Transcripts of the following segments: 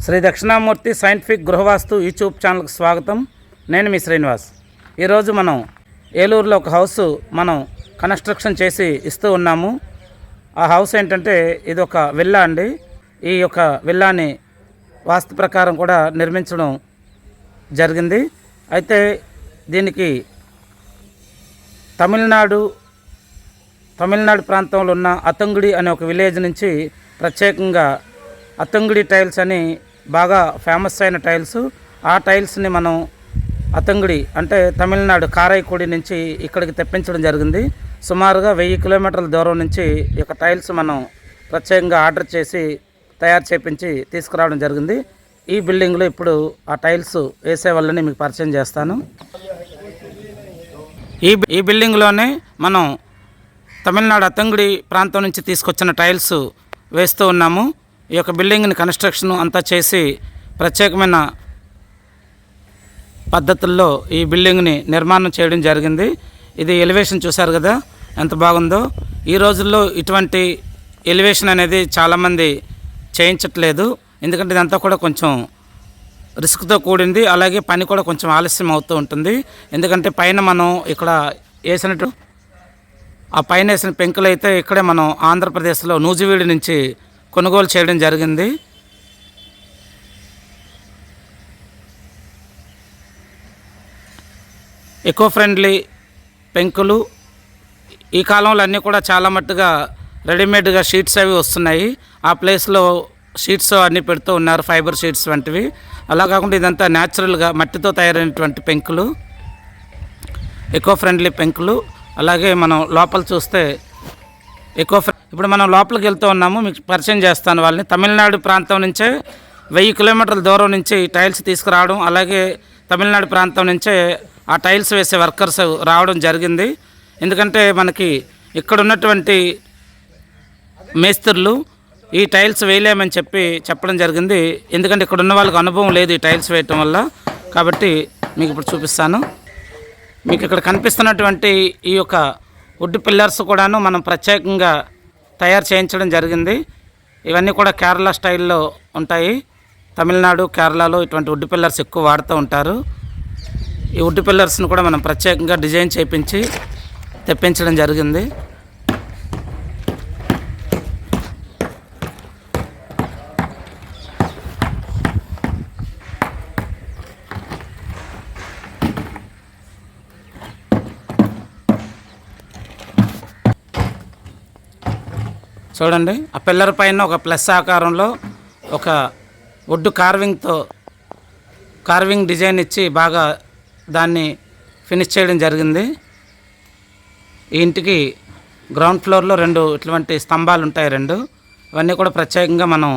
Shri Dakshinamurthy scientific గృహవాస్తు YouTube ఛానల్కి స్వాగతం. నేను మీ శ్రీనివాస్. ఈరోజు మనం ఏలూరులో ఒక హౌస్ మనం కన్స్ట్రక్షన్ చేసి ఇస్తూ ఉన్నాము. ఆ హౌస్ ఏంటంటే ఇది ఒక విల్లా అండి. ఈ యొక్క విల్లాని వాస్తు ప్రకారం కూడా నిర్మించడం జరిగింది. అయితే దీనికి తమిళనాడు ప్రాంతంలో ఉన్న అతంగుడి అనే ఒక విలేజ్ నుంచి ప్రత్యేకంగా అతంగుడి టైల్స్ అని బాగా ఫేమస్ అయిన టైల్స్. ఆ టైల్స్ని మనం అతంగుడి అంటే తమిళనాడు కారైకుడి నుంచి ఇక్కడికి తెప్పించడం జరిగింది. సుమారుగా 1000 కిలోమీటర్ల దూరం నుంచి ఈ యొక్క టైల్స్ మనం ప్రత్యేకంగా ఆర్డర్ చేసి తయారు చేయించి తీసుకురావడం జరిగింది. ఈ బిల్డింగ్లో ఇప్పుడు ఆ టైల్స్ వేసే వాళ్ళని మీకు పరిచయం చేస్తాను. ఈ బిల్డింగ్లోనే మనం తమిళనాడు అతంగుడి ప్రాంతం నుంచి తీసుకొచ్చిన టైల్స్ వేస్తూ ఉన్నాము. ఈ యొక్క బిల్డింగ్ని కన్స్ట్రక్షన్ అంతా చేసి ప్రత్యేకమైన పద్ధతుల్లో ఈ బిల్డింగ్ని నిర్మాణం చేయడం జరిగింది. ఇది ఎలివేషన్ చూశారు కదా ఎంత బాగుందో. ఈ రోజుల్లో ఇటువంటి ఎలివేషన్ అనేది చాలామంది చేయించట్లేదు. ఎందుకంటే ఇదంతా కూడా కొంచెం రిస్క్తో కూడింది. అలాగే పని కూడా కొంచెం ఆలస్యం అవుతూ ఉంటుంది. ఎందుకంటే పైన మనం ఇక్కడ వేసినట్టు ఆ పైన వేసిన పెంకులు అయితే ఇక్కడే మనం ఆంధ్రప్రదేశ్లో నూజివీడు నుంచి కొనుగోలు చేయడం జరిగింది. ఎకో ఫ్రెండ్లీ పెంకులు ఈ కాలంలో అన్నీ కూడా చాలా మట్టుగా రెడీమేడ్గా షీట్స్ అవి వస్తున్నాయి. ఆ ప్లేస్లో షీట్స్ అన్నీ పెడుతూ ఉన్నారు, ఫైబర్ షీట్స్ వంటివి. అలా కాకుండా ఇదంతా న్యాచురల్గా మట్టితో తయారైనటువంటి పెంకులు, ఎకో ఫ్రెండ్లీ పెంకులు. అలాగే మనం లోపల చూస్తే ఇప్పుడు మనం లోపలికి వెళ్తూ ఉన్నాము. మీకు పరిచయం చేస్తాను వాళ్ళని. తమిళనాడు ప్రాంతం నుంచే 1000 కిలోమీటర్ల దూరం నుంచి టైల్స్ తీసుకురావడం, అలాగే తమిళనాడు ప్రాంతం నుంచే ఆ టైల్స్ వేసే వర్కర్స్ రావడం జరిగింది. ఎందుకంటే మనకి ఇక్కడ ఉన్నటువంటి మేస్త్రులు ఈ టైల్స్ వేయలేమని చెప్పడం జరిగింది. ఎందుకంటే ఇక్కడ ఉన్న వాళ్ళకి అనుభవం లేదు ఈ టైల్స్ వేయటం వల్ల. కాబట్టి మీకు ఇప్పుడు చూపిస్తాను. మీకు ఇక్కడ కనిపిస్తున్నటువంటి ఈ యొక్క వుడ్ పిల్లర్స్ కూడాను మనం ప్రత్యేకంగా తయారు చేయించడం జరిగింది. ఇవన్నీ కూడా కేరళ స్టైల్లో ఉంటాయి. తమిళనాడు, కేరళలో ఇటువంటి వుడ్ పిల్లర్స్ ఎక్కువ వాడుతూ ఉంటారు. ఈ వుడ్ పిల్లర్స్ని కూడా మనం ప్రత్యేకంగా డిజైన్ చేయించి తెప్పించడం జరిగింది. చూడండి, ఆ పిల్లర్ పైన ఒక ప్లస్ ఆకారంలో ఒక వుడ్ కార్వింగ్ డిజైన్ ఇచ్చి బాగా దాన్ని ఫినిష్ చేయడం జరిగింది. ఈ ఇంటికి గ్రౌండ్ ఫ్లోర్లో 2 ఇటువంటి స్తంభాలు ఉంటాయి, 2. ఇవన్నీ కూడా ప్రత్యేకంగా మనం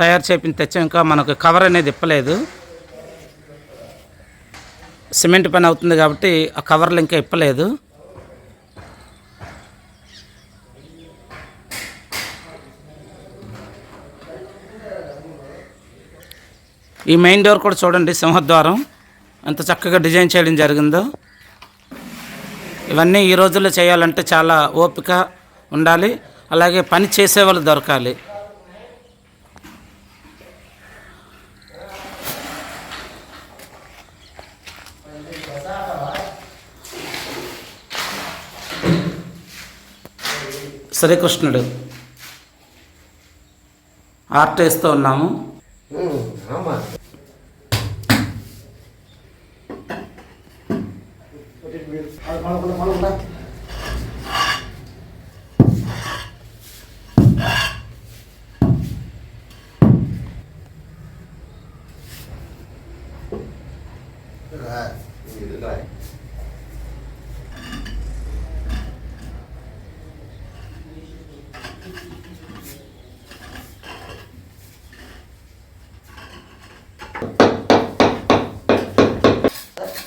తయారు చేపించి తెచ్చాం. ఇంకా మనకు కవర్ అనేది ఇప్పలేదు. సిమెంట్ పని అవుతుంది కాబట్టి ఆ కవర్లు ఇంకా ఇప్పలేదు. ఈ మెయిన్ డోర్ కూడా చూడండి, సింహద్వారం ఎంత చక్కగా డిజైన్ చేయడం జరిగిందో. ఇవన్నీ ఈ రోజుల్లో చేయాలంటే చాలా ఓపిక ఉండాలి, అలాగే పని చేసేవాళ్ళు దొరకాలి. శ్రీకృష్ణుడు ఆర్ట్ వేస్తూ ఉన్నాము.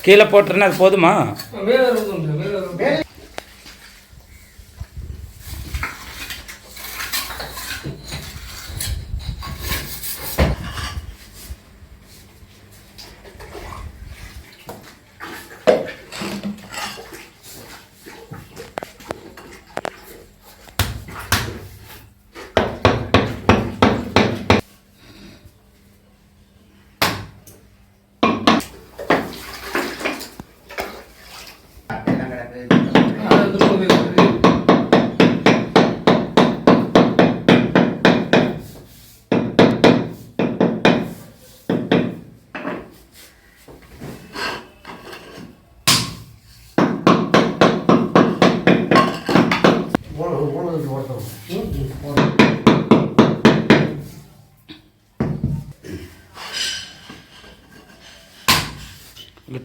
கீழே போட்டுருன்னா அது போதுமா?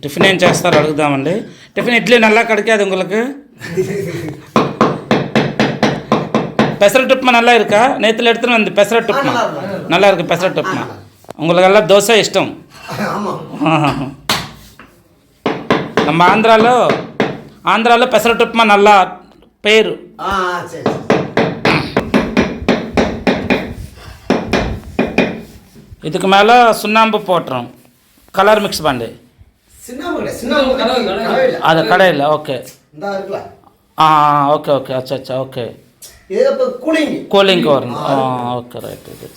టిఫిన్ ఏం చేస్తారో అడుగుదామండి. టిఫిన్ ఇడ్లీ నల్లా కడికాదు உங்களுக்கு பெசரட்டு உப்புமா நல்லா இருக்கா? நேற்றுல எடுத்துன்னு வந்து பெசரட்டு உப்புமா நல்லா இருக்குது. பெசரட்டு உப்புமா உங்களுக்கெல்லாம் தோசை ఇష్టం. நம்ம ఆంధ్రాలో పెసరట్టు ఉప్మా నల్లా పేరు. இதுக்கு மேலே சுண்ணாம்பு போட்டுரும், கலர் மிக்ஸ் பண்ணி அது கடையில். ஓகே ఓకే ఓకే అచ్చా అచ్చా ఓకే కూలింగ్ వரும். Okay right. ఇది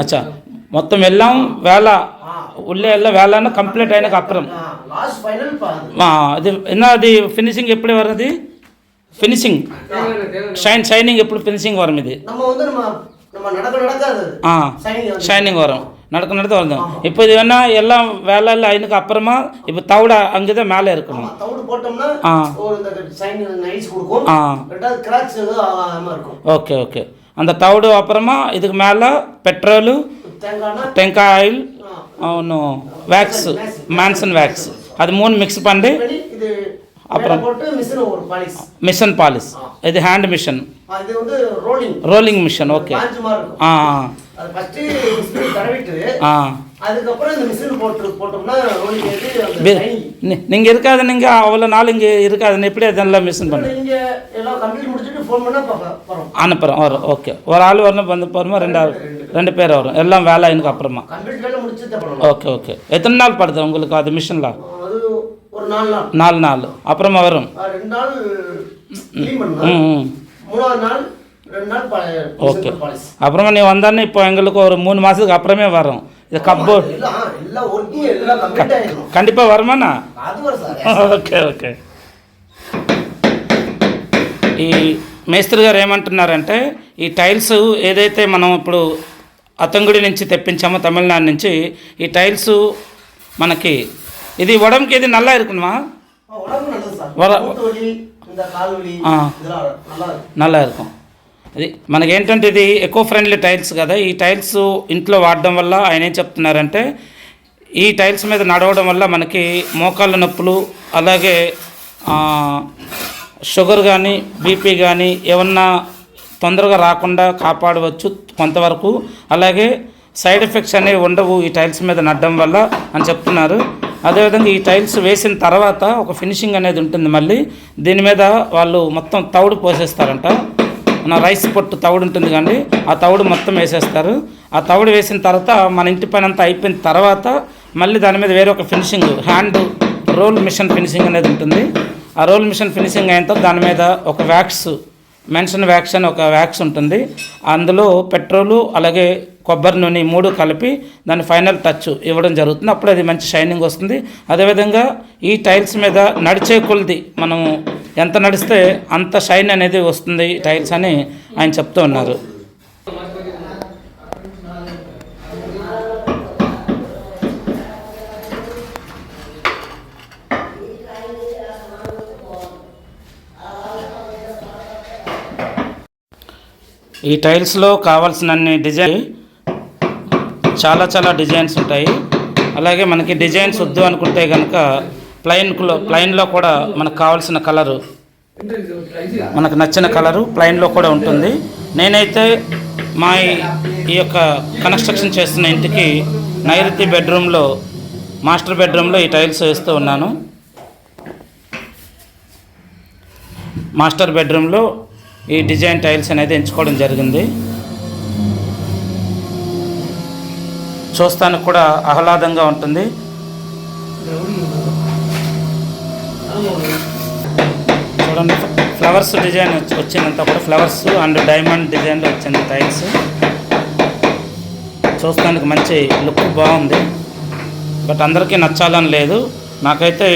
అచ్చా మొత్తం ఎల్లాం వేళ உள்ளே எல்லாம் வேலைன்னா கம்ப்ளீட் ஆயினக்கு அப்புறம் అది అది ఫినిషింగ్ ఎప్పుడు వరది? ఫినిషింగ్ షైనింగ్ ఎప్పుడు ఫినిషింగ్ వరం ఇది ஷைனிங் வரும், நடக்க நடக்க வரும். இப்போ இது வேணா எல்லாம் வேலை ஐனுக்கு அப்புறமா இப்போ தவிட அங்கே தான் மேலே இருக்கணும். Okay okay. அந்த தவிடு அப்புறமா இதுக்கு மேலே பெட்ரோலு, టెంకాయ ఆయిల్, అవును వ్యాక్స్, మాన్సన్ వ్యాక్స్, అది 3 మిక్స్ பண்ணி அப்புறம் மிஷின் பாலிஷ். இது hand machine, rolling machine. Okay. நீங்கள் இருக்காது, நீங்கள் அவ்வளோ நாள் இங்கே இருக்காதுன்னு எப்படி அதெல்லாம் மிஷின் பண்ண அனுப்புகிறோம் வரும். ஓகே. ஒரு ஆள் வரணும் வந்து போகிறோமா? 2 பேர் வரும் எல்லாம் வேலை எனக்கு அப்புறமா. Okay okay. எத்தனை நாள் படுது உங்களுக்கு அது மிஷினில்? 4 நாள் அப்புறமா வரும். ஓகே. அப்புறமா நீ வந்தானே இப்போ எங்களுக்கு ஒரு 3 மாதத்துக்கு அப்புறமே வரும். இது கப்போர்ட் கண்டிப்பாக வருமாண்ணா? Okay okay. ఈ మేస్త్రి గారు ఏమంటున్నారంటే ఈ టైల్స్ ఏదైతే మనం ఇప్పుడు అతంగుడి నుంచి తెప్పించామో తమిళనాడు నుంచి, ఈ టైల్స్ మనకి ఇది ఉడంకి ఇది నల్లా இருக்குமா? నల్లా இருக்கும். ఇది మనకేంటంటే ఇది ఎకో ఫ్రెండ్లీ టైల్స్ కదా. ఈ టైల్స్ ఇంట్లో వాడడం వల్ల ఆయన ఏం చెప్తున్నారంటే ఈ టైల్స్ మీద నడవడం వల్ల మనకి మోకాళ్ళ నొప్పులు, అలాగే షుగర్ కానీ బీపీ కానీ ఏమన్నా తొందరగా రాకుండా కాపాడవచ్చు కొంతవరకు. అలాగే సైడ్ ఎఫెక్ట్స్ అనేవి ఉండవు ఈ టైల్స్ మీద నడడం వల్ల అని చెప్తున్నారు. అదేవిధంగా ఈ టైల్స్ వేసిన తర్వాత ఒక ఫినిషింగ్ అనేది ఉంటుంది. మళ్ళీ దీని మీద వాళ్ళు మొత్తం తౌడు పోసేస్తారంట. మన రైస్ పొట్టు తౌడు ఉంటుంది కానీ ఆ తౌడు మొత్తం వేసేస్తారు. ఆ తౌడు వేసిన తర్వాత మన ఇంటి పని అంతా అయిపోయిన తర్వాత మళ్ళీ దాని మీద వేరే ఒక finishing hand roll machine finishing అనేది ఉంటుంది. ఆ రోల్ మిషన్ ఫినిషింగ్ అయిన తర్వాత దాని మీద ఒక వ్యాక్స్, మెన్షన్ వ్యాక్స్ అని ఒక వ్యాక్స్ ఉంటుంది. అందులో పెట్రోలు అలాగే కొబ్బరి నూనె 3 కలిపి దాని ఫైనల్ టచ్ ఇవ్వడం జరుగుతుంది. అప్పుడు అది మంచి షైనింగ్ వస్తుంది. అదేవిధంగా ఈ టైల్స్ మీద నడిచే కొలది మనము ఎంత నడిస్తే అంత షైన్ అనేది వస్తుంది టైల్స్ అని ఆయన చెప్తూ ఉన్నారు. ఈ టైల్స్లో కావాల్సినన్ని డిజైన్ చాలా డిజైన్స్ ఉంటాయి. అలాగే మనకి డిజైన్స్ వద్దు అనుకుంటే కనుక ప్లెయిన్లో కూడా మనకు కావాల్సిన కలరు, మనకు నచ్చిన కలరు ప్లెయిన్లో కూడా ఉంటుంది. నేనైతే మా ఈ యొక్క కన్స్ట్రక్షన్ చేస్తున్న ఇంటికి నైరుతి బెడ్రూమ్లో, మాస్టర్ బెడ్రూమ్లో ఈ టైల్స్ వేస్తూ ఉన్నాను. మాస్టర్ బెడ్రూమ్లో ఈ డిజైన్ టైల్స్ అనేది ఎంచుకోవడం జరిగింది. చూస్తానికి కూడా ఆహ్లాదంగా ఉంటుంది. చూడండి, ఫ్లవర్స్ డిజైన్ వచ్చిందంతా కూడా ఫ్లవర్స్ అండ్ డైమండ్ డిజైన్లో వచ్చింది టైల్స్. చూస్తానికి మంచి లుక్ బాగుంది. బట్ అందరికీ నచ్చాలని లేదు. నాకైతే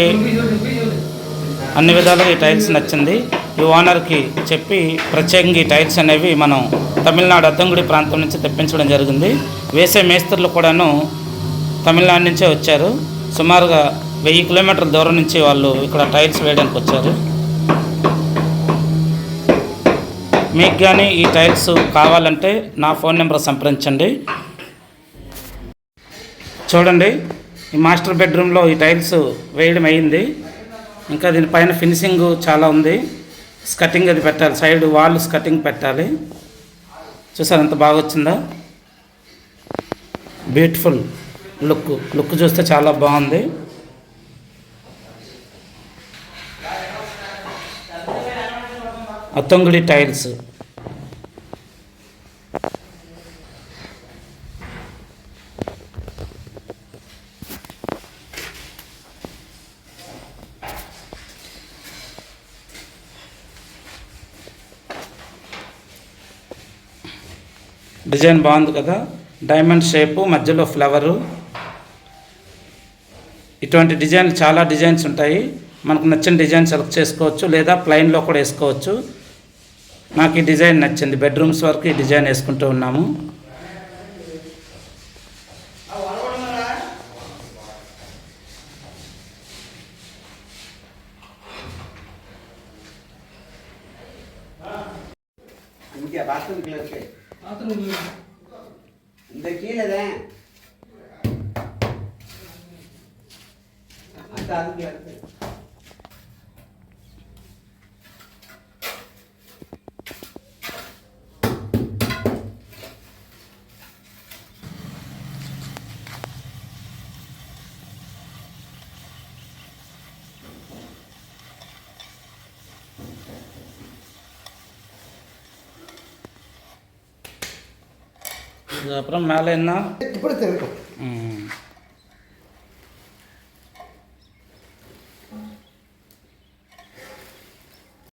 అన్ని విధాలుగా ఈ టైల్స్ నచ్చింది. ఈ ఓనర్కి చెప్పి ప్రత్యేకంగా ఈ టైల్స్ అనేవి మనం తమిళనాడు అద్దంగుడి ప్రాంతం నుంచి తెప్పించడం జరిగింది. వేసే మేస్త్రులు కూడాను తమిళనాడు నుంచే వచ్చారు. సుమారుగా 1000 కిలోమీటర్ల దూరం నుంచి వాళ్ళు ఇక్కడ టైల్స్ వేయడానికి వచ్చారు. మీకు కానీ ఈ టైల్స్ కావాలంటే నా ఫోన్ నెంబర్ సంప్రదించండి. చూడండి, ఈ మాస్టర్ బెడ్రూమ్లో ఈ టైల్స్ వేయడం అయింది. ఇంకా దీనిపైన ఫినిషింగ్ చాలా ఉంది. స్కటింగ్ అది పెట్టాలి, సైడ్ వాల్ స్కటింగ్ పెట్టాలి. చూసారు ఎంత బాగా వచ్చిందో, బ్యూటిఫుల్ లుక్ చూస్తే చాలా బాగుంది. అత్తంగుడి టైల్స్. డిజైన్ బాగుంది కదా, డైమండ్ షేపు, మధ్యలో ఫ్లవరు. ఇటువంటి డిజైన్లు చాలా డిజైన్స్ ఉంటాయి. మనకు నచ్చిన డిజైన్ సెలెక్ట్ చేసుకోవచ్చు, లేదా ప్లెయిన్లో కూడా వేసుకోవచ్చు. నాకు ఈ డిజైన్ నచ్చింది. బెడ్రూమ్స్ వరకు ఈ డిజైన్ వేసుకుంటూ ఉన్నాము. இந்த கீழே தான் அந்த அதுக்கு அடுத்து அப்புறம் மேலே என்ன இப்படி இருக்கும்.